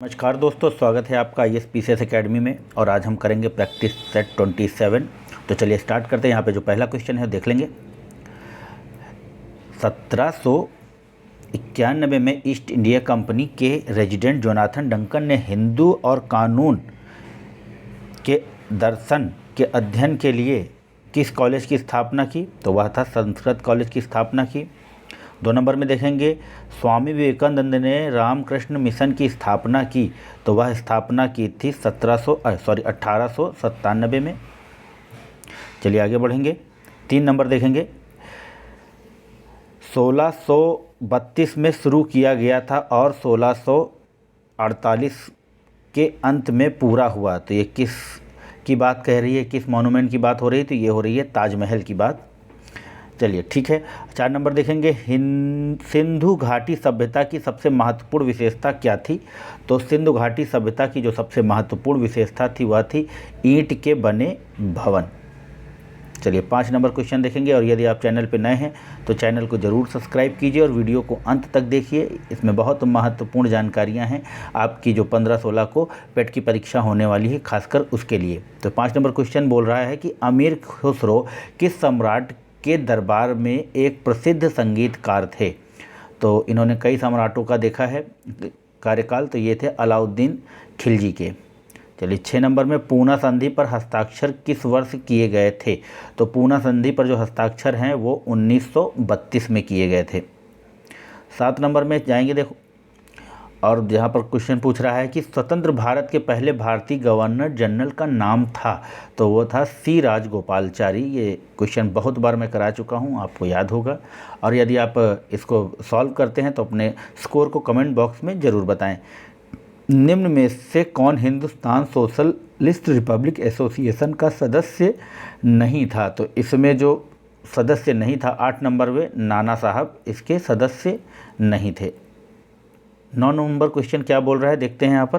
नमस्कार दोस्तों, स्वागत है आपका ISPCS एकेडमी में। और आज हम करेंगे प्रैक्टिस सेट 27। तो चलिए स्टार्ट करते हैं। यहाँ पे जो पहला क्वेश्चन है देख लेंगे। 1791 में ईस्ट इंडिया कंपनी के रेजिडेंट जोनाथन डंकन ने हिंदू और कानून के दर्शन के अध्ययन के लिए किस कॉलेज की स्थापना की? तो वह था संस्कृत कॉलेज की स्थापना की। 2 नंबर में देखेंगे, स्वामी विवेकानंद ने रामकृष्ण मिशन की स्थापना की। तो वह स्थापना की थी 1897 में। चलिए आगे बढ़ेंगे। 3 नंबर देखेंगे, 1632 में शुरू किया गया था और 1648 के अंत में पूरा हुआ। तो ये किस की बात कह रही है, किस मॉन्यूमेंट की बात हो रही है? तो ये हो रही है ताजमहल की बात। चलिए ठीक है। 4 नंबर देखेंगे, सिंधु घाटी सभ्यता की सबसे महत्वपूर्ण विशेषता क्या थी? तो सिंधु घाटी सभ्यता की जो सबसे महत्वपूर्ण विशेषता थी वह थी ईंट के बने भवन। चलिए 5 नंबर क्वेश्चन देखेंगे। और यदि आप चैनल पर नए हैं तो चैनल को ज़रूर सब्सक्राइब कीजिए और वीडियो को अंत तक देखिए। इसमें बहुत महत्वपूर्ण जानकारियां हैं आपकी जो 15-16 को पेट की परीक्षा होने वाली है, खासकर उसके लिए। तो 5 नंबर क्वेश्चन बोल रहा है कि अमीर खुसरो किस सम्राट के दरबार में एक प्रसिद्ध संगीतकार थे? तो इन्होंने कई सम्राटों का देखा है कार्यकाल। तो ये थे अलाउद्दीन खिलजी के। चलिए 6 नंबर में, पूना संधि पर हस्ताक्षर किस वर्ष किए गए थे? तो पूना संधि पर जो हस्ताक्षर हैं वो 1932 में किए गए थे। 7 नंबर में जाएंगे देखो, और जहाँ पर क्वेश्चन पूछ रहा है कि स्वतंत्र भारत के पहले भारतीय गवर्नर जनरल का नाम था। तो वो था सी राजगोपालचारी। ये क्वेश्चन बहुत बार मैं करा चुका हूँ, आपको याद होगा। और यदि आप इसको सॉल्व करते हैं तो अपने स्कोर को कमेंट बॉक्स में ज़रूर बताएं। निम्न में से कौन हिंदुस्तान सोशलिस्ट रिपब्लिक एसोसिएशन का सदस्य नहीं था? तो इसमें जो सदस्य नहीं था 8 नंबर में, नाना साहब इसके सदस्य नहीं थे। 9 नंबर क्वेश्चन क्या बोल रहा है देखते हैं यहाँ पर।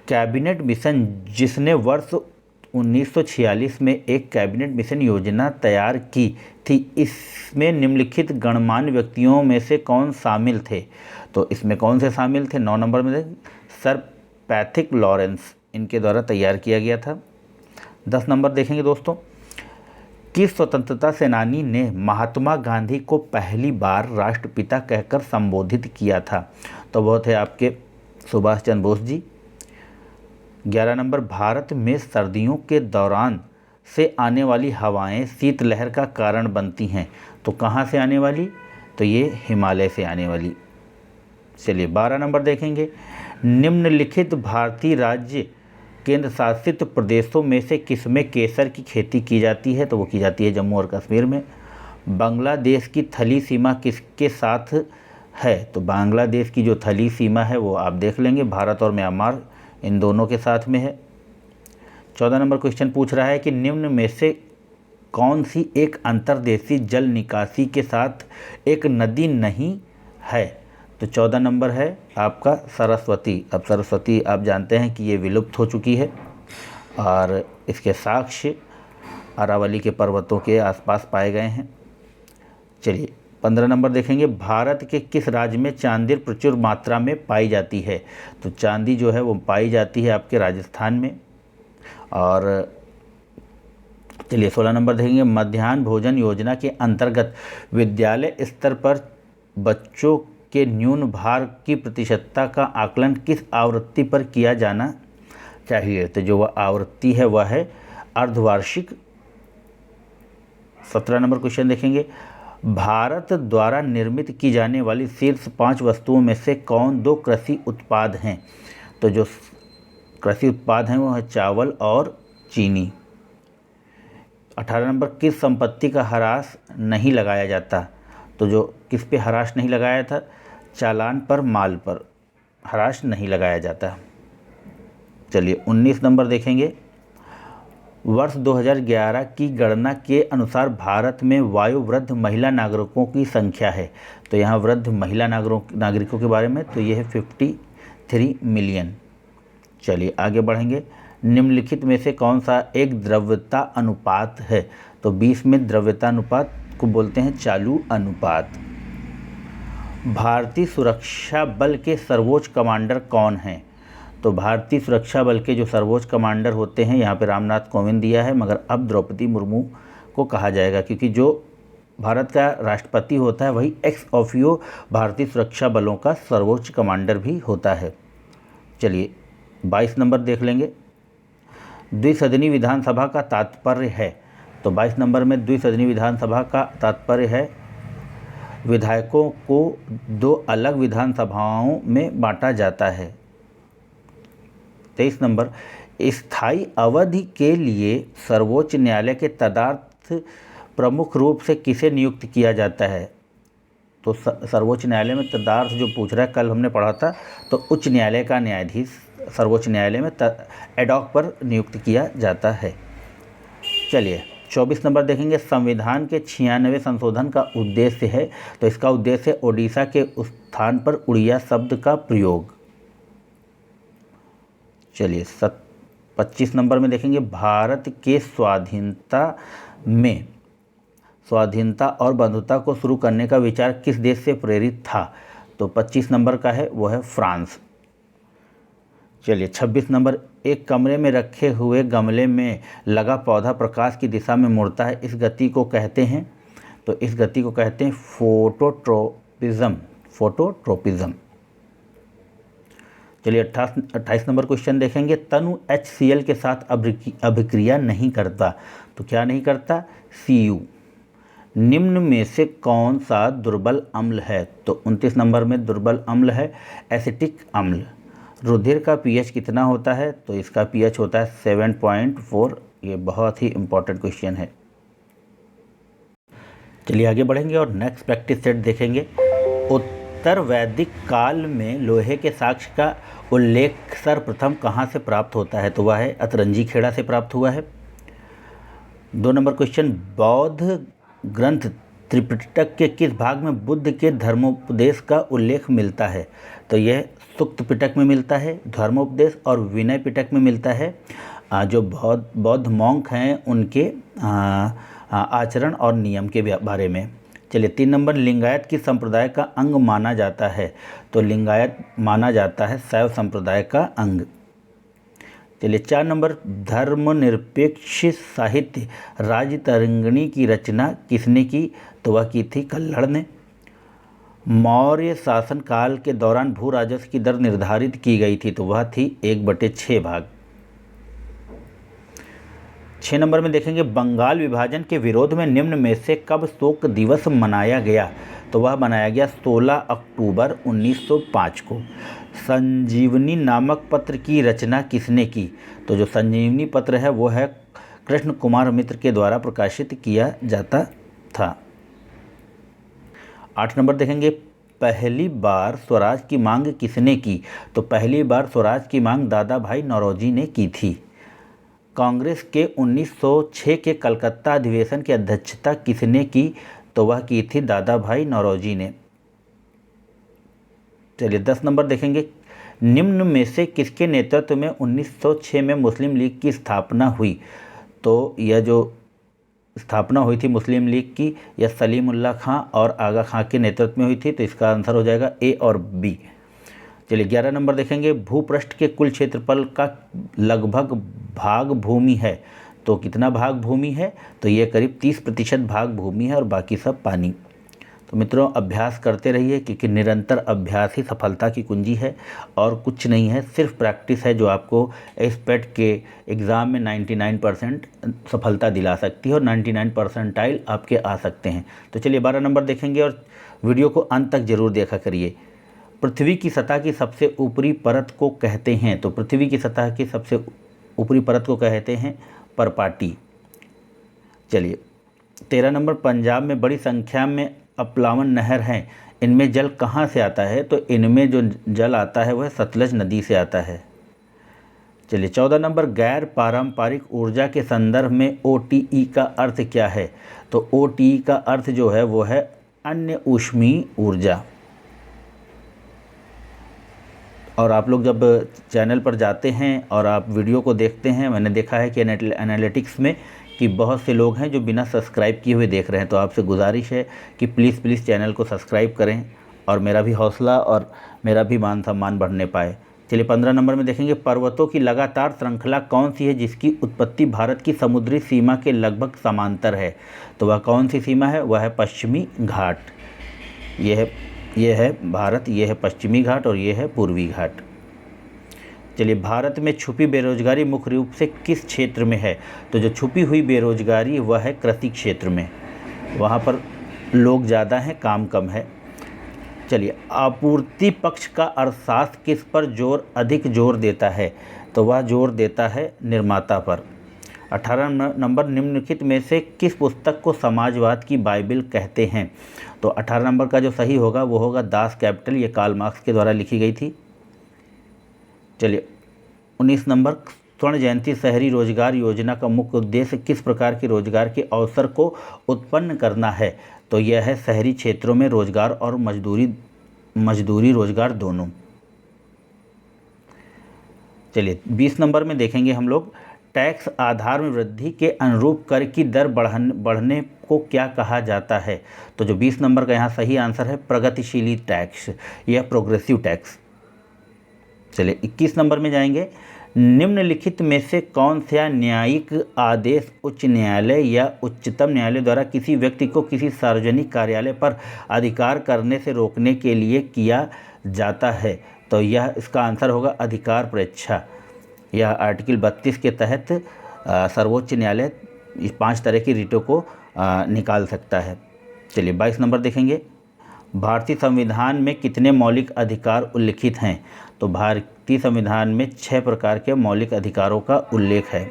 कैबिनेट मिशन जिसने वर्ष 1946 में एक कैबिनेट मिशन योजना तैयार की थी, इसमें निम्नलिखित गणमान्य व्यक्तियों में से कौन शामिल थे? तो इसमें कौन से शामिल थे? 9 नंबर में सर पैथिक लॉरेंस, इनके द्वारा तैयार किया गया था। 10 नंबर देखेंगे दोस्तों, किस स्वतंत्रता सेनानी ने महात्मा गांधी को पहली बार राष्ट्रपिता कहकर संबोधित किया था? तो वो थे आपके सुभाष चंद्र बोस जी। 11 नंबर, भारत में सर्दियों के दौरान से आने वाली हवाएं शीतलहर का कारण बनती हैं। तो कहाँ से आने वाली? तो ये हिमालय से आने वाली। चलिए 12 नंबर देखेंगे, निम्नलिखित भारतीय राज्य केंद्र शासित प्रदेशों में से किसमें केसर की खेती की जाती है? तो वो की जाती है जम्मू और कश्मीर में। बांग्लादेश की थली सीमा किसके साथ है? तो बांग्लादेश की जो थली सीमा है वो आप देख लेंगे, भारत और म्यांमार इन दोनों के साथ में है। 14 नंबर क्वेश्चन पूछ रहा है कि निम्न में से कौन सी एक अंतर्देशीय जल निकासी के साथ एक नदी नहीं है? तो 14 नंबर है आपका सरस्वती। अब सरस्वती आप जानते हैं कि ये विलुप्त हो चुकी है और इसके साक्ष्य अरावली के पर्वतों के आसपास पाए गए हैं। चलिए 15 नंबर देखेंगे, भारत के किस राज्य में चांदी प्रचुर मात्रा में पाई जाती है? तो चांदी जो है वो पाई जाती है आपके राजस्थान में। और चलिए 16 नंबर देखेंगे, मध्याह्न भोजन योजना के अंतर्गत विद्यालय स्तर पर बच्चों के न्यून भार की प्रतिशतता का आकलन किस आवृत्ति पर किया जाना चाहिए? तो जो वह आवृत्ति है वह है अर्धवार्षिक। 17 नंबर क्वेश्चन देखेंगे, भारत द्वारा निर्मित की जाने वाली शीर्ष 5 वस्तुओं में से कौन 2 कृषि उत्पाद हैं? तो जो कृषि उत्पाद हैं वो है चावल और चीनी। 18 नंबर, किस संपत्ति का ह्रास नहीं लगाया जाता? तो जो किस पे ह्रास नहीं लगाया था? चालान पर, माल पर ह्रास नहीं लगाया जाता। चलिए 19 नंबर देखेंगे, वर्ष 2011 की गणना के अनुसार भारत में वायुवृद्ध महिला नागरिकों की संख्या है। तो यहाँ वृद्ध महिला नागरिकों के बारे में, तो ये है 53 मिलियन। चलिए आगे बढ़ेंगे, निम्नलिखित में से कौन सा एक द्रव्यता अनुपात है? तो 20 में द्रव्यता अनुपात को बोलते हैं चालू अनुपात। भारतीय सुरक्षा बल के सर्वोच्च कमांडर कौन हैं? तो भारतीय सुरक्षा बल के जो सर्वोच्च कमांडर होते हैं, यहाँ पे रामनाथ कोविंद दिया है, मगर अब द्रौपदी मुर्मू को कहा जाएगा, क्योंकि जो भारत का राष्ट्रपति होता है वही एक्स ऑफियो भारतीय सुरक्षा बलों का सर्वोच्च कमांडर भी होता है। चलिए 22 नंबर देख लेंगे। द्विसदनी विधानसभा का तात्पर्य है, तो 22 नंबर में द्विसदनी विधानसभा का तात्पर्य है विधायकों को 2 अलग विधानसभाओं में बांटा जाता है। 23 नंबर, स्थायी अवधि के लिए सर्वोच्च न्यायालय के तदर्थ प्रमुख रूप से किसे नियुक्त किया जाता है? तो सर्वोच्च न्यायालय में तदर्थ जो पूछ रहा है, कल हमने पढ़ा था, तो उच्च न्यायालय का न्यायाधीश सर्वोच्च न्यायालय में एडॉक पर नियुक्त किया जाता है। चलिए 24 नंबर देखेंगे। संविधान के 96वें संशोधन का उद्देश्य है, तो इसका उद्देश्य ओडिशा के स्थान पर उड़िया शब्द का प्रयोग। चलिए 25 नंबर में देखेंगे। भारत के स्वाधीनता और बंधुता को शुरू करने का विचार किस देश से प्रेरित था? तो 25 नंबर का है वो है फ्रांस। चलिए 26 नंबर, एक कमरे में रखे हुए गमले में लगा पौधा प्रकाश की दिशा में मुड़ता है, इस गति को कहते हैं? तो इस गति को कहते हैं फोटोट्रोपिज्म। चलिए 28 नंबर क्वेश्चन देखेंगे। तनु HCl के साथ अभिक्रिया नहीं करता, तो क्या नहीं करता? Cu। निम्न में से कौन सा दुर्बल अम्ल है? तो 29 नंबर में दुर्बल अम्ल है एसिटिक अम्ल। रुधिर का pH कितना होता है? तो इसका pH होता है 7.4। ये बहुत ही इम्पोर्टेंट क्वेश्चन है। चलिए आगे बढ़ेंगे और नेक्स्ट प्रैक्टिस सेट देखेंगे। उत्तर वैदिक काल में लोहे के साक्ष्य का उल्लेख सर्वप्रथम कहाँ से प्राप्त होता है? तो वह है अतरंजी खेड़ा से प्राप्त हुआ है। 2 नंबर क्वेश्चन, बौद्ध ग्रंथ त्रिपिटक के किस भाग में बुद्ध के धर्मोपदेश का उल्लेख मिलता है? तो यह सुक्त पिटक में मिलता है, धर्मोपदेश और विनय पिटक में मिलता है। जो बौद्ध मॉन्क हैं उनके आचरण और नियम के बारे में। चलिए 3 नंबर, लिंगायत किस संप्रदाय का अंग माना जाता है? तो लिंगायत माना जाता है शैव संप्रदाय का अंग। चलिए 4 नंबर, धर्मनिरपेक्ष साहित्य राजतरंगिणी की रचना किसने की? तो वह की थी कल्हड़ ने। मौर्य शासन काल के दौरान भू राजस्व की दर निर्धारित की गई थी, तो वह थी 1/6 भाग। 6 नंबर में देखेंगे। बंगाल विभाजन के विरोध में निम्न में से कब शोक दिवस मनाया गया? तो वह मनाया गया 16 अक्टूबर 1905 को। संजीवनी नामक पत्र की रचना किसने की? तो जो संजीवनी पत्र है वो है कृष्ण कुमार मित्र के द्वारा प्रकाशित किया जाता था। 8 नंबर देखेंगे। पहली बार स्वराज की मांग किसने की? तो पहली बार स्वराज की मांग दादा भाई नौरोजी ने की थी। कांग्रेस के 1906 के कलकत्ता अधिवेशन की अध्यक्षता किसने की? तो वह की थी दादा भाई नौरोजी ने। चलिए 10 नंबर देखेंगे। निम्न में से किसके नेतृत्व में 1906 में मुस्लिम लीग की स्थापना हुई? तो यह जो स्थापना हुई थी मुस्लिम लीग की, यह सलीमुल्लाह खां और आगा खां के नेतृत्व में हुई थी, तो इसका आंसर हो जाएगा ए और बी। चलिए 11 नंबर देखेंगे। भूपृष्ठ के कुल क्षेत्रफल का लगभग भाग भूमि है, तो कितना भाग भूमि है? तो ये करीब 30% भाग भूमि है और बाकी सब पानी। तो मित्रों अभ्यास करते रहिए, क्योंकि निरंतर अभ्यास ही सफलता की कुंजी है और कुछ नहीं है, सिर्फ प्रैक्टिस है जो आपको एसपेट के एग्ज़ाम में 99% सफलता दिला सकती है और 99 परसेंटाइल आपके आ सकते हैं। तो चलिए 12 नंबर देखेंगे और वीडियो को अंत तक जरूर देखा करिए। पृथ्वी की सतह की सबसे ऊपरी परत को कहते हैं? तो पृथ्वी की सतह की सबसे ऊपरी परत को कहते हैं परपाटी। चलिए 13 नंबर, पंजाब में बड़ी संख्या में अपलावन नहर हैं, इनमें जल कहाँ से आता है? तो इनमें जो जल आता है वह सतलज नदी से आता है। चलिए 14 नंबर, गैर पारंपरिक ऊर्जा के संदर्भ में OTE का अर्थ क्या है? तो OTE का अर्थ जो है वो है अन्य ऊष्मीय ऊर्जा। और आप लोग जब चैनल पर जाते हैं और आप वीडियो को देखते हैं, मैंने देखा है कि एनालिटिक्स में कि बहुत से लोग हैं जो बिना सब्सक्राइब किए हुए देख रहे हैं, तो आपसे गुजारिश है कि प्लीज़ चैनल को सब्सक्राइब करें और मेरा भी हौसला और मेरा भी मान सम्मान बढ़ने पाए। चलिए 15 नंबर में देखेंगे, पर्वतों की लगातार श्रृंखला कौन सी है जिसकी उत्पत्ति भारत की समुद्री सीमा के लगभग समांतर है? तो वह कौन सी सीमा है? वह है पश्चिमी घाट। यह है भारत, यह है पश्चिमी घाट और यह है पूर्वी घाट। चलिए, भारत में छुपी बेरोजगारी मुख्य रूप से किस क्षेत्र में है? तो जो छुपी हुई बेरोजगारी वह है कृषि क्षेत्र में, वहाँ पर लोग ज़्यादा हैं, काम कम है। चलिए, आपूर्ति पक्ष का अर्थशास्त्र किस पर अधिक जोर देता है? तो वह जोर देता है निर्माता पर। 18 नंबर, निम्नलिखित में से किस पुस्तक को समाजवाद की बाइबिल कहते हैं? तो 18 नंबर का जो सही होगा वो होगा दास कैपिटल, ये कार्ल मार्क्स के द्वारा लिखी गई थी। चलिए 19 नंबर, स्वर्ण जयंती शहरी रोजगार योजना का मुख्य उद्देश्य किस प्रकार के रोजगार के अवसर को उत्पन्न करना है? तो यह है शहरी क्षेत्रों में रोजगार और मजदूरी रोजगार दोनों। चलिए 20 नंबर में देखेंगे हम लोग, टैक्स आधार में वृद्धि के अनुरूप कर की दर बढ़ने को क्या कहा जाता है? तो जो 20 नंबर का यहाँ सही आंसर है प्रगतिशीली टैक्स, यह प्रोग्रेसिव टैक्स। चलिए 21 नंबर में जाएंगे, निम्नलिखित में से कौन सा न्यायिक आदेश उच्च न्यायालय या उच्चतम न्यायालय द्वारा किसी व्यक्ति को किसी सार्वजनिक कार्यालय पर अधिकार करने से रोकने के लिए किया जाता है? तो यह इसका आंसर होगा अधिकार परीक्षा। यह आर्टिकल 32 के तहत सर्वोच्च न्यायालय इस 5 तरह की रिटों को निकाल सकता है। चलिए 22 नंबर देखेंगे, भारतीय संविधान में कितने मौलिक अधिकार उल्लिखित हैं? तो भारतीय संविधान में 6 प्रकार के मौलिक अधिकारों का उल्लेख है।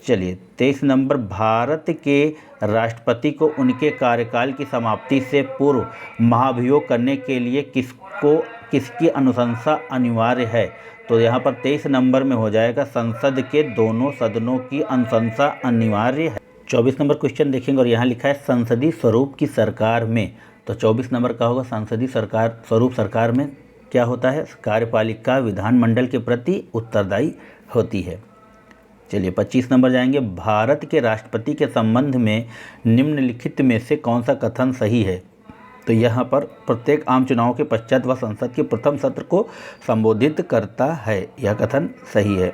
चलिए 23 नंबर, भारत के राष्ट्रपति को उनके कार्यकाल की समाप्ति से पूर्व महाभियोग करने के लिए किसकी अनुशंसा अनिवार्य है? तो यहाँ पर 23 नंबर में हो जाएगा संसद के दोनों सदनों की अनुशंसा अनिवार्य है। 24 नंबर क्वेश्चन देखेंगे और यहाँ लिखा है संसदीय स्वरूप की सरकार में। तो 24 नंबर का होगा संसदीय स्वरूप सरकार में क्या होता है? कार्यपालिका विधानमंडल के प्रति उत्तरदायी होती है। चलिए 25 नंबर जाएंगे, भारत के राष्ट्रपति के संबंध में निम्नलिखित में से कौन सा कथन सही है? तो यहाँ पर प्रत्येक आम चुनाव के पश्चात वह संसद के प्रथम सत्र को संबोधित करता है, यह कथन सही है।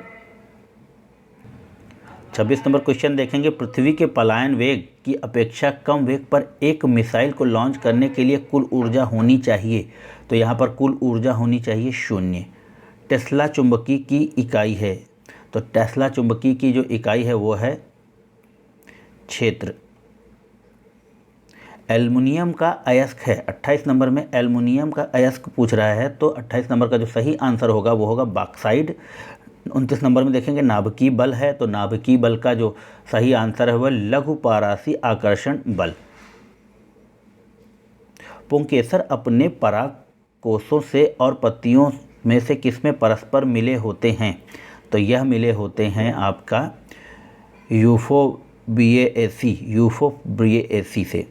26 नंबर क्वेश्चन देखेंगे, पृथ्वी के पलायन वेग की अपेक्षा कम वेग पर एक मिसाइल को लॉन्च करने के लिए कुल ऊर्जा होनी चाहिए? तो यहाँ पर कुल ऊर्जा होनी चाहिए 0। टेस्ला चुंबकीय की इकाई है, तो टेस्ला चुंबकीय की जो इकाई है वो है क्षेत्र। एल्युमिनियम का अयस्क है 28 नंबर में, एल्युमिनियम का अयस्क पूछ रहा है, तो 28 नंबर का जो सही आंसर होगा वो होगा बॉक्साइड। 29 नंबर में देखेंगे नाभिकीय बल है, तो नाभिकीय बल का जो सही आंसर है वह लघु पारासी आकर्षण बल। पुंकेसर अपने परागकोशों से और पत्तियों में से किसमें परस्पर मिले होते हैं? तो यह मिले होते हैं आपका यूफोबिएसी से।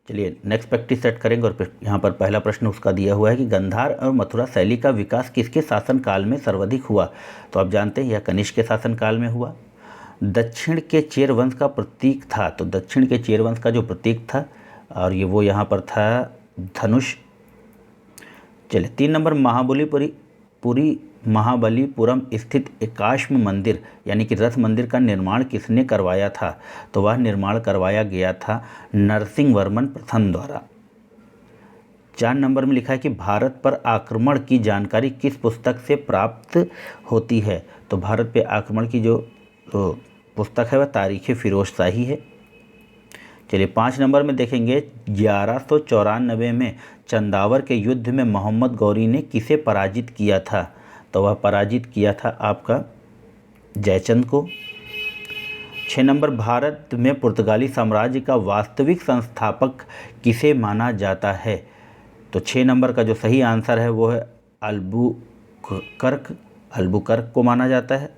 चलिए नेक्स्ट प्रैक्टिस सेट करेंगे और यहाँ पर पहला प्रश्न उसका दिया हुआ है कि गांधार और मथुरा शैली का विकास किसके शासनकाल में सर्वाधिक हुआ? तो आप जानते हैं यह कनिष्क के शासनकाल में हुआ। दक्षिण के चेर वंश का प्रतीक था, तो दक्षिण के चेर वंश का जो प्रतीक था और ये वो यहाँ पर था धनुष। चलिए 3 नंबर, महाबलीपुरम स्थित एकाश्म मंदिर यानी कि रथ मंदिर का निर्माण किसने करवाया था? तो वह निर्माण करवाया गया था नरसिंह वर्मन प्रथम द्वारा। 4 नंबर में लिखा है कि भारत पर आक्रमण की जानकारी किस पुस्तक से प्राप्त होती है? तो भारत पे आक्रमण की जो पुस्तक है वह तारीख़ फिरोज शाही है। चलिए 5 नंबर में देखेंगे, 1194 में चंदावर के युद्ध में मोहम्मद गौरी ने किसे पराजित किया था? तो वह पराजित किया था आपका जयचंद को। 6 नंबर, भारत में पुर्तगाली साम्राज्य का वास्तविक संस्थापक किसे माना जाता है? तो 6 नंबर का जो सही आंसर है वो है अल्बुकर्क को माना जाता है।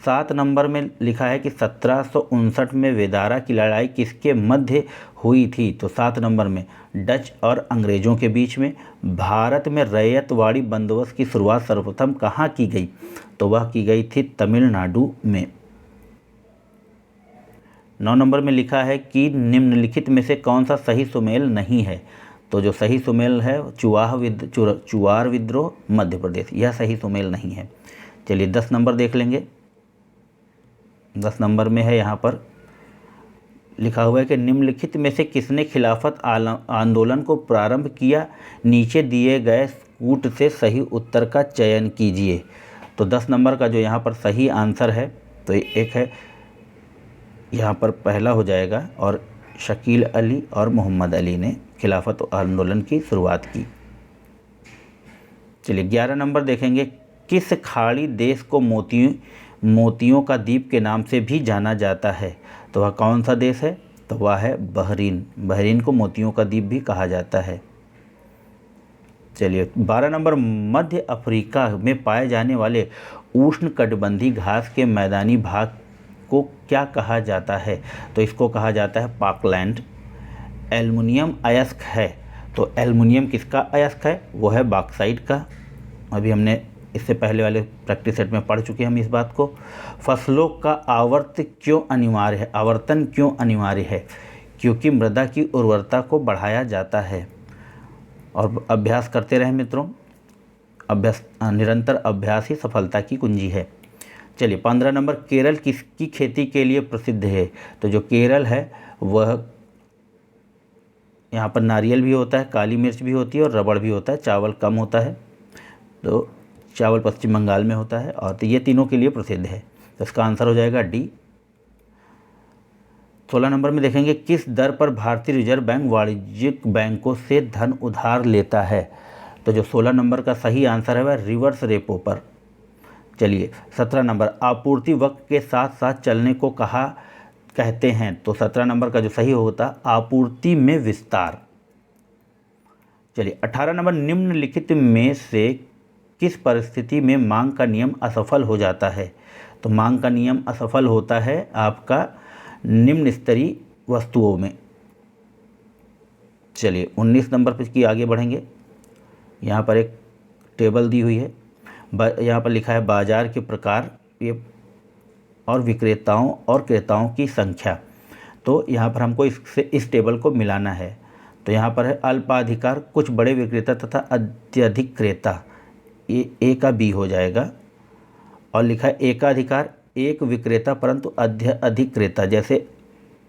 7 नंबर में लिखा है कि 1759 में वेदारा की लड़ाई किसके मध्य हुई थी? तो 7 नंबर में डच और अंग्रेज़ों के बीच में। भारत में रैयतवाड़ी बंदोबस्त की शुरुआत सर्वप्रथम कहाँ की गई? तो वह की गई थी तमिलनाडु में। 9 नंबर में लिखा है कि निम्नलिखित में से कौन सा सही सुमेल नहीं है? तो जो सही सुमेल है चुवार विद्रोह मध्य प्रदेश, यह सही सुमेल नहीं है। चलिए 10 नंबर देख लेंगे। 10 नंबर में है, यहाँ पर लिखा हुआ है कि निम्नलिखित में से किसने खिलाफत आंदोलन को प्रारंभ किया, नीचे दिए गए कूट से सही उत्तर का चयन कीजिए। तो 10 नंबर का जो यहाँ पर सही आंसर है तो एक है, यहाँ पर पहला हो जाएगा, और शकील अली और मोहम्मद अली ने खिलाफत आंदोलन की शुरुआत की। चलिए 11 नंबर देखेंगे, किस खाड़ी देश को मोतियों का द्वीप के नाम से भी जाना जाता है? तो वह कौन सा देश है? तो वह है बहरीन। बहरीन को मोतियों का द्वीप भी कहा जाता है। चलिए 12 नंबर, मध्य अफ्रीका में पाए जाने वाले उष्णकटिबंधीय घास के मैदानी भाग को क्या कहा जाता है? तो इसको कहा जाता है पाकलैंड। एल्युमिनियम अयस्क है, तो एल्युमिनियम किसका अयस्क है? वो है बॉक्साइट का। अभी हमने इससे पहले वाले प्रैक्टिस सेट में पढ़ चुके हैं हम इस बात को। फसलों का आवर्तन क्यों अनिवार्य है? क्योंकि मृदा की उर्वरता को बढ़ाया जाता है। और अभ्यास करते रहें मित्रों, निरंतर अभ्यास ही सफलता की कुंजी है। चलिए 15 नंबर, केरल किसकी खेती के लिए प्रसिद्ध है? तो जो केरल है वह, यहाँ पर नारियल भी होता है, काली मिर्च भी होती है और रबड़ भी होता है। चावल कम होता है, तो चावल पश्चिम बंगाल में होता है, और तो ये तीनों के लिए प्रसिद्ध है। तो इसका आंसर हो जाएगा डी। 16 नंबर में देखेंगे, किस दर पर भारतीय रिजर्व बैंक वाणिज्यिक बैंकों से धन उधार लेता है? तो जो 16 नंबर का सही आंसर है वह रिवर्स रेपो पर। चलिए 17 नंबर, आपूर्ति वक्र के साथ साथ चलने को कहते हैं? तो 17 नंबर का जो सही होता, आपूर्ति में विस्तार। चलिए 18 नंबर, निम्नलिखित में से किस परिस्थिति में मांग का नियम असफल हो जाता है? तो मांग का नियम असफल होता है आपका निम्न स्तरीय वस्तुओं में। चलिए 19 नंबर पर की आगे बढ़ेंगे। यहाँ पर एक टेबल दी हुई है, यहाँ पर लिखा है बाजार के प्रकार ये और विक्रेताओं और क्रेताओं की संख्या। तो यहाँ पर हमको इस टेबल को मिलाना है। तो यहाँ पर है अल्पाधिकार, कुछ बड़े विक्रेता तथा अत्यधिक क्रेता, ये ए का बी हो जाएगा। और लिखा है एकाधिकार, एक विक्रेता परंतु अधिक क्रेता, जैसे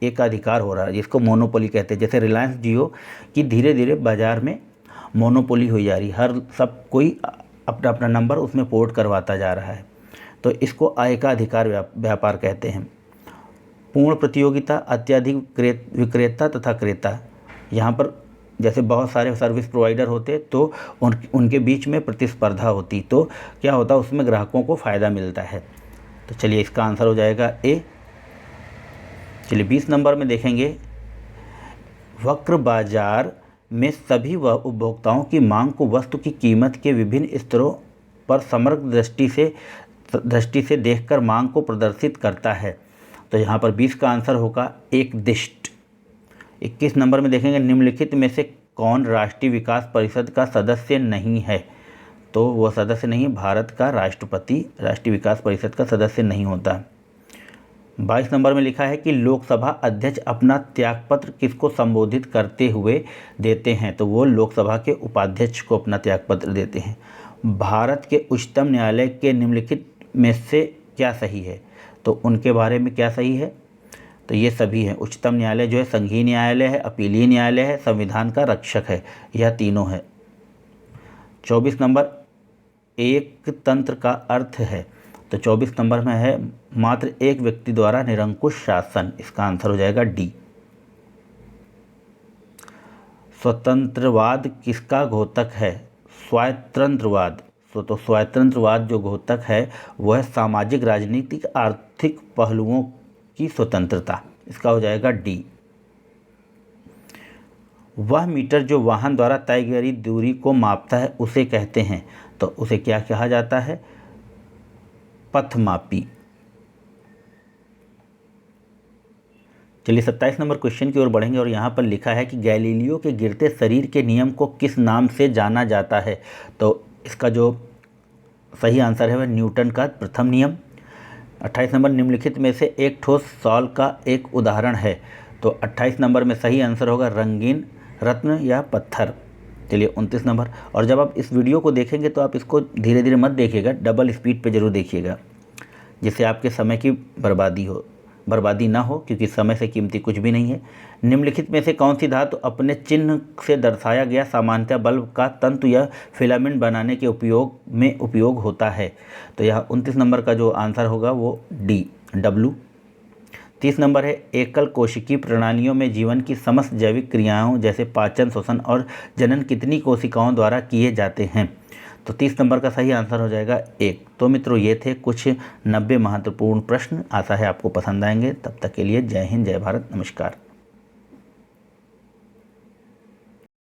एकाधिकार हो रहा है जिसको मोनोपोली कहते हैं। जैसे रिलायंस जियो की धीरे धीरे बाज़ार में मोनोपोली हो जा रही, हर सब कोई अपना अपना नंबर उसमें पोर्ट करवाता जा रहा है, तो इसको एकाधिकार व्यापार कहते हैं। पूर्ण प्रतियोगिता, अत्यधिक विक्रेता तथा क्रेता, यहाँ पर जैसे बहुत सारे सर्विस प्रोवाइडर होते तो उनके बीच में प्रतिस्पर्धा होती, तो क्या होता, उसमें ग्राहकों को फ़ायदा मिलता है। तो चलिए इसका आंसर हो जाएगा ए। चलिए 20 नंबर में देखेंगे, वक्र बाजार में सभी उपभोक्ताओं की मांग को वस्तु की कीमत के विभिन्न स्तरों पर समग्र दृष्टि से देखकर मांग को प्रदर्शित करता है। तो यहाँ पर 20 का आंसर होगा एक दिष्ट। 21 नंबर में देखेंगे, निम्नलिखित में से कौन राष्ट्रीय विकास परिषद का सदस्य नहीं है? तो वह सदस्य नहीं, भारत का राष्ट्रपति राष्ट्रीय विकास परिषद का सदस्य नहीं होता। 22 नंबर में लिखा है कि लोकसभा अध्यक्ष अपना त्यागपत्र किसको संबोधित करते हुए देते हैं? तो वो लोकसभा के उपाध्यक्ष को अपना त्यागपत्र देते हैं। भारत के उच्चतम न्यायालय के निम्नलिखित में से क्या सही है? तो उनके बारे में क्या सही है? तो ये सभी हैं। उच्चतम न्यायालय जो है संघीय न्यायालय है, अपीलीय न्यायालय है, संविधान का रक्षक है, यह तीनों है। 24 नंबर, एक तंत्र का अर्थ है? तो 24 नंबर में है मात्र एक व्यक्ति द्वारा निरंकुश शासन, इसका आंसर हो जाएगा डी। स्वतंत्रवाद किसका घोतक है? स्वायत्तंत्रवाद। तो स्वायत्तंत्रवाद जो घोतक है वह है सामाजिक, राजनीतिक, आर्थिक पहलुओं की स्वतंत्रता, इसका हो जाएगा डी। वह मीटर जो वाहन द्वारा तय गई दूरी को मापता है उसे कहते हैं? तो उसे क्या कहा जाता है? पथमापी। चलिए 27 नंबर क्वेश्चन की ओर बढ़ेंगे और यहाँ पर लिखा है कि गैलीलियो के गिरते शरीर के नियम को किस नाम से जाना जाता है? तो इसका जो सही आंसर है वह न्यूटन का प्रथम नियम। 28 नंबर, निम्नलिखित में से एक ठोस सॉल्व का एक उदाहरण है? तो 28 नंबर में सही आंसर होगा रंगीन रत्न या पत्थर। चलिए 29 नंबर। और जब आप इस वीडियो को देखेंगे तो आप इसको धीरे धीरे मत देखिएगा, डबल स्पीड पे ज़रूर देखिएगा, जिससे आपके समय की बर्बादी ना हो, क्योंकि समय से कीमती कुछ भी नहीं है। निम्नलिखित में से कौन सी धातु अपने चिन्ह से दर्शाया गया सामान्यतः बल्ब का तंतु या फिलामेंट बनाने के उपयोग होता है? तो यह 29 नंबर का जो आंसर होगा वो डी, डब्लू। 30 नंबर है, एकल कोशिकीय प्रणालियों में जीवन की समस्त जैविक क्रियाओं जैसे पाचन, श्वसन और जनन कितनी कोशिकाओं द्वारा किए जाते हैं? तो 30 नंबर का सही आंसर हो जाएगा 1। तो मित्रों, ये थे कुछ 90 महत्वपूर्ण प्रश्न। आशा है आपको पसंद आएंगे। तब तक के लिए जय हिंद, जय भारत, नमस्कार।